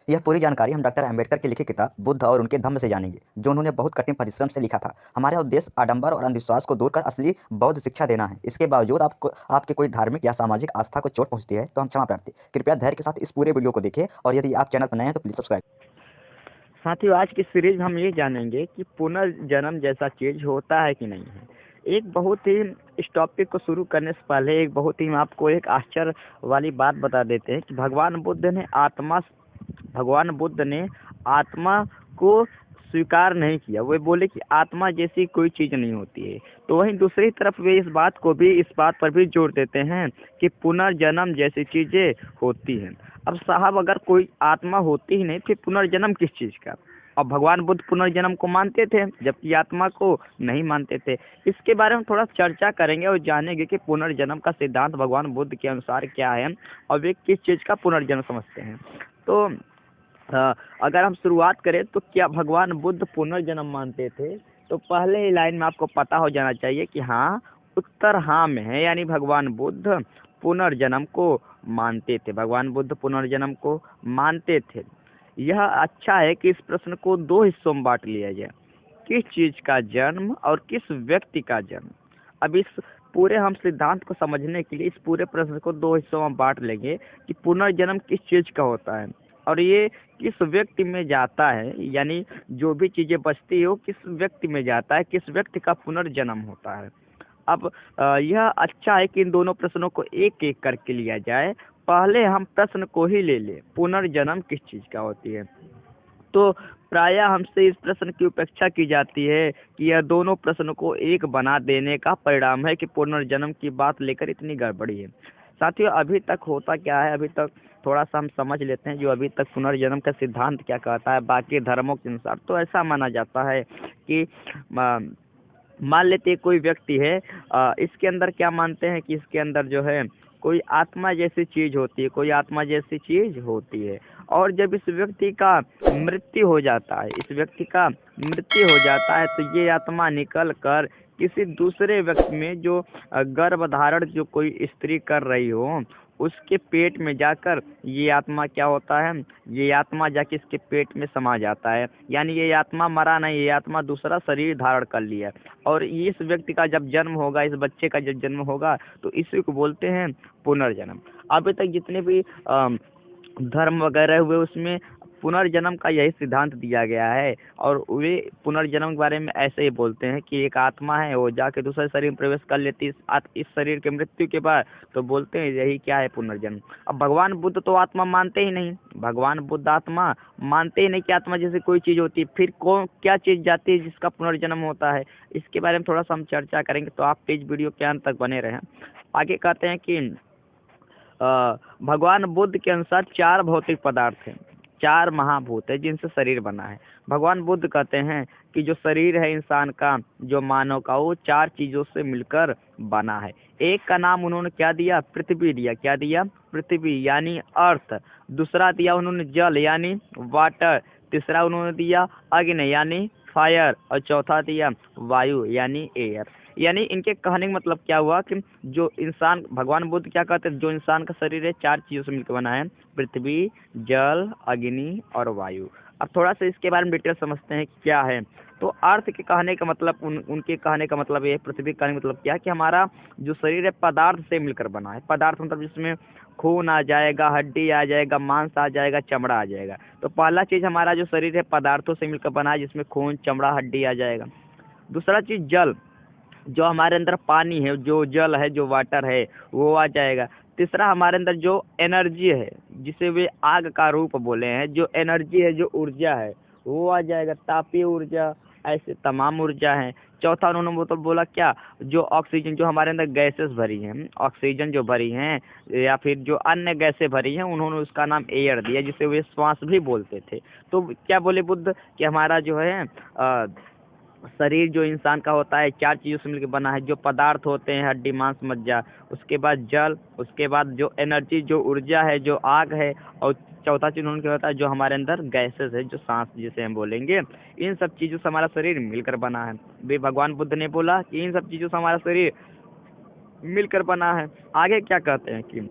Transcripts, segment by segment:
यह पूरी जानकारी हम डॉक्टर अम्बेडकर की लिखी किताब बुद्ध और उनके धम्म से जानेंगे, जो उन्होंने बहुत कठिन परिश्रम से लिखा था। हमारा उद्देश्य आडंबर और अंधविश्वास को दूर कर असली बौद्ध शिक्षा देना है। इसके बावजूद आपको आपके कोई धार्मिक या सामाजिक आस्था को चोट पहुंचती है तो हम क्षमा प्रार्थी। कृपया धैर्य के साथ इस पूरे वीडियो को देखें और यदि आप चैनल पर नए हैं तो प्लीज सब्सक्राइब। साथियों, आज की सीरीज हम ये जानेंगे कि पुनर्जन्म जैसा चीज होता है कि नहीं है। एक बहुत ही इस टॉपिक को शुरू करने से पहले एक बहुत ही हम आपको एक आश्चर्य वाली बात बता देते हैं कि भगवान बुद्ध ने आत्मा को स्वीकार नहीं किया। वे बोले कि आत्मा जैसी कोई चीज नहीं होती है। तो वहीं दूसरी तरफ वे इस बात पर भी जोर देते हैं कि पुनर्जन्म जैसी चीजें होती हैं। अब साहब, अगर कोई आत्मा होती ही नहीं फिर पुनर्जन्म किस चीज का। और भगवान बुद्ध पुनर्जन्म को मानते थे जबकि आत्मा को नहीं मानते थे। इसके बारे में थोड़ा चर्चा करेंगे और जानेंगे कि पुनर्जन्म का सिद्धांत भगवान बुद्ध के अनुसार क्या है और वे किस चीज का पुनर्जन्म समझते हैं। तो अगर हम शुरुआत करें तो क्या भगवान बुद्ध पुनर्जन्म मानते थे, तो पहले ही लाइन में आपको पता हो जाना चाहिए कि हाँ, उत्तर हाँ में है, यानी भगवान बुद्ध पुनर्जन्म को मानते थे। भगवान बुद्ध पुनर्जन्म को मानते थे। यह अच्छा है कि इस प्रश्न को दो हिस्सों में बांट लिया जाए, किस चीज का जन्म और किस व्यक्ति का जन्म। अब इस पूरे हम सिद्धांत को समझने के लिए इस पूरे प्रश्न को दो हिस्सों में बांट लेंगे कि पुनर्जन्म किस चीज का होता है और ये किस व्यक्ति में जाता है, यानी जो भी चीजें बचती है वो किस व्यक्ति में जाता है, किस व्यक्ति का पुनर्जन्म होता है। अब यह अच्छा है कि इन दोनों प्रश्नों को एक एक करके लिया जाए। पहले हम प्रश्न को ही ले लें, पुनर्जन्म किस चीज का होती है। तो प्रायः हमसे इस प्रश्न की उपेक्षा की जाती है कि यह दोनों प्रश्न को एक बना देने का परिणाम है कि पुनर्जन्म की बात लेकर इतनी गड़बड़ी है। साथियों, अभी तक होता क्या है, अभी तक थोड़ा सा हम समझ लेते हैं जो अभी तक पुनर्जन्म का सिद्धांत क्या कहता है बाकी धर्मों के अनुसार। तो ऐसा माना जाता है कि मान लेते हैं कोई व्यक्ति है, इसके अंदर क्या मानते हैं कि इसके अंदर जो है कोई आत्मा जैसी चीज होती है, कोई आत्मा जैसी चीज होती है। और जब इस व्यक्ति का मृत्यु हो जाता है, तो ये आत्मा निकल कर किसी दूसरे व्यक्ति में जो गर्भधारण जो कोई स्त्री कर रही हो उसके पेट में जाकर ये आत्मा क्या होता है, ये आत्मा जाके इसके पेट में समा जाता है। यानी ये आत्मा मरा नहीं, ये आत्मा दूसरा शरीर धारण कर लिया। और इस व्यक्ति का जब जन्म होगा, इस बच्चे का जब जन्म होगा, तो इसी को बोलते हैं पुनर्जन्म। अभी तक जितने भी धर्म वगैरह हुए उसमें पुनर्जन्म का यही सिद्धांत दिया गया है। और वे पुनर्जन्म के बारे में ऐसे ही बोलते हैं कि एक आत्मा है, वो जाके दूसरे शरीर में प्रवेश कर लेती है इस शरीर के मृत्यु के बाद। तो बोलते हैं यही क्या है, पुनर्जन्म। अब भगवान बुद्ध तो आत्मा मानते ही नहीं, भगवान बुद्ध आत्मा मानते ही नहीं कि आत्मा जैसे कोई चीज होती है। फिर कौन क्या चीज जाती है जिसका पुनर्जन्म होता है, इसके बारे में थोड़ा सा हम चर्चा करेंगे। तो आप प्लीज वीडियो के अंत तक बने रहें। आगे कहते हैं कि भगवान बुद्ध के अनुसार चार भौतिक पदार्थ हैं, चार महाभूत है जिनसे शरीर बना है। भगवान बुद्ध कहते हैं कि जो शरीर है इंसान का, जो मानव का, वो चार चीजों से मिलकर बना है। एक का नाम उन्होंने क्या दिया, पृथ्वी दिया। क्या दिया, पृथ्वी यानी अर्थ। दूसरा दिया उन्होंने जल यानी वाटर। तीसरा उन्होंने दिया अग्नि यानी फायर। और चौथा दिया वायु यानी एयर। यानी इनके कहने का मतलब क्या हुआ कि जो इंसान, भगवान बुद्ध क्या कहते हैं, जो इंसान का शरीर है चार चीजों से मिलकर बना है, पृथ्वी, जल, अग्नि और वायु। अब थोड़ा सा इसके बारे में डिटेल समझते हैं कि क्या है। तो अर्थ के कहने का मतलब उनके कहने का मतलब ये, पृथ्वी का कहने का मतलब क्या है कि हमारा जो शरीर है पदार्थ से मिलकर बना है। पदार्थ मतलब जिसमें खून आ जाएगा, हड्डी आ जाएगा, मांस आ जाएगा, चमड़ा आ जाएगा। तो पहला चीज हमारा जो शरीर है पदार्थों से मिलकर बना है जिसमें खून, चमड़ा, हड्डी आ जाएगा। दूसरा चीज जल, जो हमारे अंदर पानी है, जो जल है, जो वाटर है, वो आ जाएगा। तीसरा हमारे अंदर जो एनर्जी है, जिसे वे आग का रूप बोले हैं, जो एनर्जी है, जो ऊर्जा है, वो आ जाएगा। तापीय ऊर्जा, ऐसे तमाम ऊर्जा है। चौथा उन्होंने वो तो बोला क्या, जो ऑक्सीजन, जो हमारे अंदर गैसेस भरी हैं, ऑक्सीजन जो भरी हैं या फिर जो अन्य गैसें भरी हैं, उन्होंने उसका नाम एयर दिया जिसे वे श्वास भी बोलते थे। तो क्या बोले बुद्ध कि हमारा जो है शरीर जो इंसान का होता है चार चीजों से मिलकर बना है, जो पदार्थ होते हैं हड्डी, मांस, मज्जा, उसके बाद जल, उसके बाद जो एनर्जी, जो ऊर्जा है, जो आग है, और चौथा चीज उन्होंने क्या होता है जो हमारे अंदर गैसेस है, जो सांस जिसे हम बोलेंगे। इन सब चीजों से हमारा शरीर मिलकर बना है। वे भगवान बुद्ध ने बोला कि इन सब चीजों से हमारा शरीर मिलकर बना है। आगे क्या कहते हैं कि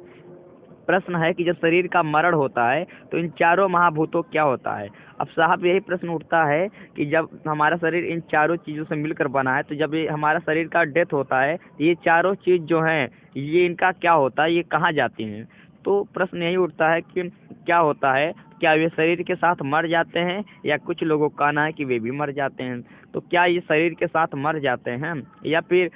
प्रश्न है कि जब शरीर का मरण होता है तो इन चारों महाभूतों क्या होता है। अब साहब यही प्रश्न उठता है कि जब हमारा शरीर इन चारों चीज़ों से मिलकर बना है, तो जब ये हमारा शरीर का डेथ होता है, ये चारों चीज़ जो हैं ये इनका क्या होता है, ये कहाँ जाती हैं। तो प्रश्न यही उठता है कि क्या होता है, क्या वे शरीर के साथ मर जाते हैं, या कुछ लोगों का कहना है कि वे भी मर जाते हैं। तो क्या ये शरीर के साथ मर जाते हैं, या फिर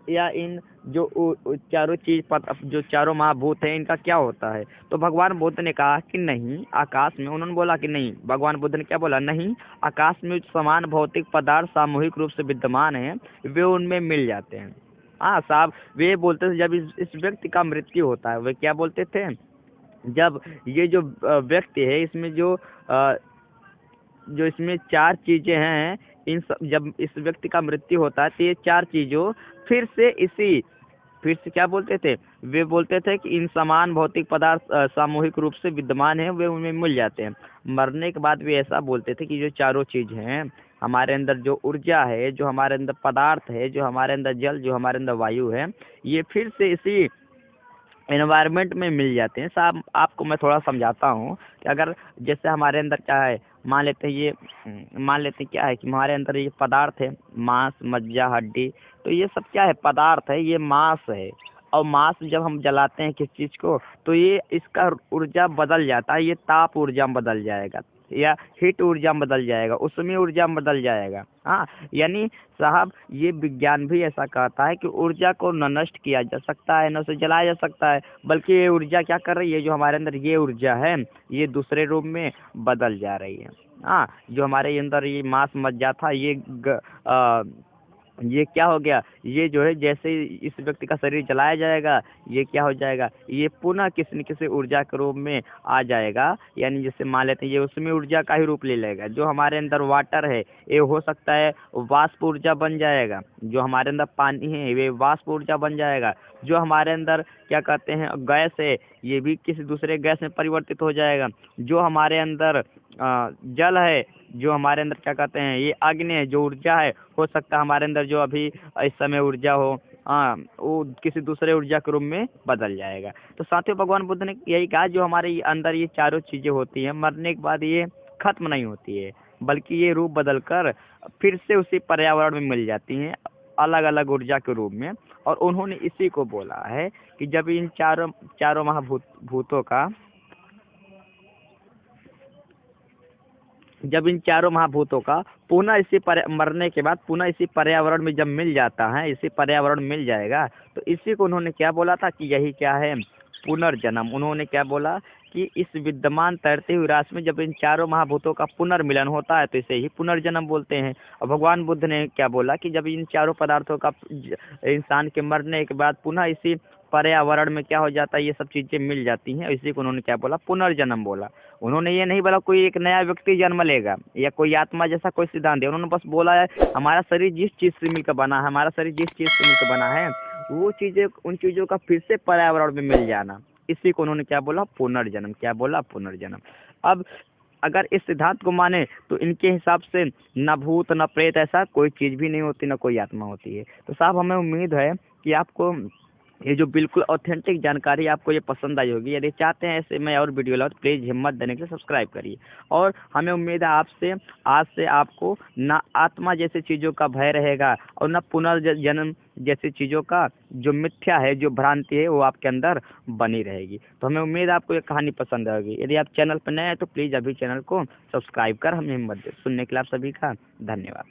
या इन जो चारों चीज जो चारों महाभूत हैं इनका क्या होता है। तो भगवान बुद्ध ने कहा कि नहीं, आकाश में, उन्होंने बोला कि नहीं, भगवान बुद्ध ने क्या बोला, नहीं, आकाश में जो समान भौतिक पदार्थ सामूहिक रूप से विद्यमान हैं वे उनमें मिल जाते हैं। हाँ साहब, वे बोलते थे जब इस व्यक्ति का मृत्यु होता है, वे क्या बोलते थे, जब ये जो व्यक्ति है इसमें जो इसमें चार चीजें हैं, जब इस व्यक्ति का मृत्यु होता है तो ये चार चीजों फिर से क्या बोलते थे, वे बोलते थे कि इन समान भौतिक पदार्थ सामूहिक रूप से विद्यमान हैं, वे उनमें मिल जाते हैं। मरने के बाद वे ऐसा बोलते थे कि जो चारों चीज हैं, हमारे अंदर जो ऊर्जा है, जो हमारे अंदर पदार्थ है, जो हमारे अंदर जल, जो हमारे अंदर वायु है, ये फिर से इसी एनवायरनमेंट में मिल जाते हैं। साहब आपको मैं थोड़ा समझाता हूँ कि अगर जैसे हमारे अंदर क्या है, मान लेते हैं क्या है कि हमारे अंदर ये पदार्थ है, मांस, मज्जा, हड्डी, तो ये सब क्या है, पदार्थ है, ये मांस है। और मांस जब हम जलाते हैं किस चीज़ को, तो ये इसका ऊर्जा बदल जाता है, ये ताप ऊर्जा में बदल जाएगा, या हीट ऊर्जा में बदल जाएगा, उसमें ऊर्जा में बदल जाएगा। हाँ, यानी साहब ये विज्ञान भी ऐसा कहता है कि ऊर्जा को न नष्ट किया जा सकता है, न उसे जलाया जा सकता है, बल्कि ये ऊर्जा क्या कर रही है, जो हमारे अंदर ये ऊर्जा है ये दूसरे रूप में बदल जा रही है। हाँ, जो हमारे अंदर ये मांस मज्जा था, ये क्या हो गया, ये जो है जैसे ही इस व्यक्ति का शरीर जलाया जाएगा, ये क्या हो जाएगा, ये पुनः किसी न किसी ऊर्जा के रूप में आ जाएगा। यानी जैसे मान लेते हैं ये उसमें ऊर्जा का ही रूप ले लेगा। जो हमारे अंदर वाटर है ये हो सकता है वाष्प ऊर्जा बन जाएगा, जो हमारे अंदर पानी है वे वाष्प ऊर्जा बन जाएगा, जो हमारे अंदर क्या कहते हैं गैस है ये भी किसी दूसरे गैस में परिवर्तित हो जाएगा, जो हमारे अंदर जल है, जो हमारे अंदर क्या कहते हैं ये अग्नि है, जो ऊर्जा है, हो सकता है हमारे अंदर जो अभी इस समय ऊर्जा हो, हाँ, वो किसी दूसरे ऊर्जा के रूप में बदल जाएगा। तो साथियों भगवान बुद्ध ने यही कहा, जो हमारे अंदर ये चारों चीजें होती हैं, मरने के बाद ये खत्म नहीं होती है, बल्कि ये रूप बदल कर फिर से उसी पर्यावरण में मिल जाती हैं, अलग अलग ऊर्जा के रूप में। और उन्होंने इसी को बोला है कि जब इन चारों महाभूतों का जब इन चारों महाभूतों का पुनः मरने के बाद पुनः इसी पर्यावरण में जब मिल जाता है, इसी पर्यावरण में मिल जाएगा, तो इसी को उन्होंने क्या बोला था कि यही क्या है, पुनर्जन्म। उन्होंने क्या बोला कि इस विद्यमान तैरते हुए राशि में जब इन चारों महाभूतों का पुनर्मिलन होता है तो इसे ही पुनर्जन्म बोलते हैं। और भगवान बुद्ध ने क्या बोला कि जब इन चारों पदार्थों का इंसान के मरने के बाद पुनः इसी पर्यावरण में क्या हो जाता है, ये सब चीजें मिल जाती हैं, इसी को उन्होंने क्या बोला, पुनर्जन्म बोला। उन्होंने ये नहीं बोला कोई एक नया व्यक्ति जन्म लेगा या कोई आत्मा जैसा कोई सिद्धांत है, उन्होंने बस बोला है हमारा शरीर जिस चीज से मिलकर बना है, हमारा शरीर जिस चीज से मिलकर बना है, वो चीजें, उन चीजों का फिर से पर्यावरण में मिल जाना, इसी को उन्होंने क्या बोला, पुनर्जन्म। क्या बोला, पुनर्जन्म। अब अगर इस सिद्धांत को माने तो इनके हिसाब से न भूत न प्रेत ऐसा कोई चीज भी नहीं होती, न कोई आत्मा होती है। तो साहब हमें उम्मीद है कि आपको ये जो बिल्कुल ऑथेंटिक जानकारी आपको ये पसंद आई होगी। यदि चाहते हैं ऐसे मैं और वीडियो लाऊं तो प्लीज़ हिम्मत देने के सब्सक्राइब करिए। और हमें उम्मीद है आपसे आज से आपको ना आत्मा जैसी चीज़ों का भय रहेगा और न पुनर्जन्म जैसी चीज़ों का जो मिथ्या है, जो भ्रांति है, वो आपके अंदर बनी रहेगी। तो हमें उम्मीद है आपको ये कहानी पसंद आएगी। यदि आप चैनल पर नए हैं तो प्लीज़ अभी चैनल को सब्सक्राइब कर हमें हिम्मत दें। सुनने के लिए आप सभी का धन्यवाद।